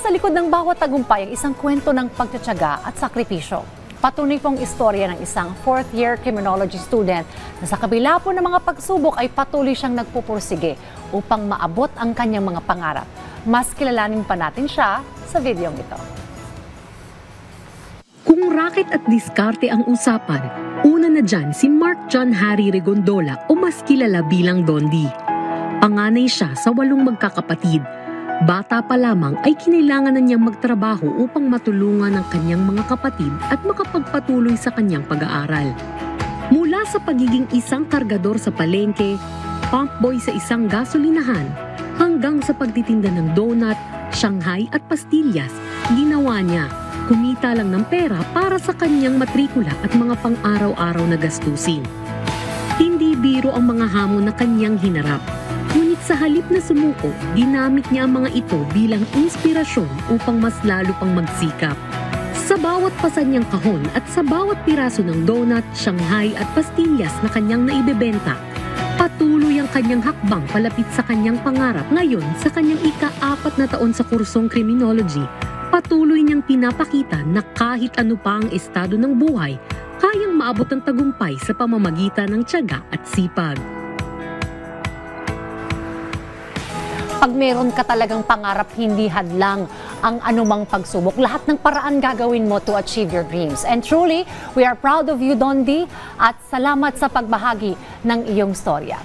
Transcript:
sa likod ng bawat tagumpay ang isang kwento ng pagtitiyaga at sakripisyo. Patunay pong istorya ng isang fourth-year criminology student na sa kabila po ng mga pagsubok ay patuloy siyang nagpupursige upang maabot ang kanyang mga pangarap. Mas kilalanin pa natin siya sa videong ito. Kung raket at diskarte ang usapan, una na dyan si Mark John Harry Regondola o mas kilala bilang Don D. Panganay siya sa 8 magkakapatid. Bata pa lamang ay kinailangan na niyang magtrabaho upang matulungan ang kanyang mga kapatid at makapagpatuloy sa kanyang pag-aaral. Mula sa pagiging isang kargador sa palengke, pump boy sa isang gasolinahan, hanggang sa pagtitinda ng donut, Shanghai at pastillas, ginawa niya. Kumita lang ng pera para sa kanyang matrikula at mga pang-araw-araw na gastusin. Hindi biro ang mga hamon na kanyang hinarap. Ngunit sa halip na sumuko, ginamit niya ang mga ito bilang inspirasyon upang mas lalo pang magsikap. Sa bawat pasan niyang kahon at sa bawat piraso ng donut, Shanghai at pastillas na kanyang naibebenta, patuloy ang kanyang hakbang palapit sa kanyang pangarap. Ngayon, sa kanyang ika-4 na taon sa kursong criminology, patuloy niyang pinapakita na kahit ano pa ang estado ng buhay, kayang maabot ang tagumpay sa pamamagitan ng tiyaga at sipag. Pag meron ka talagang pangarap, hindi hadlang ang anumang pagsubok. Lahat ng paraan gagawin mo to achieve your dreams. And truly, we are proud of you, Don D, at salamat sa pagbahagi ng iyong storya.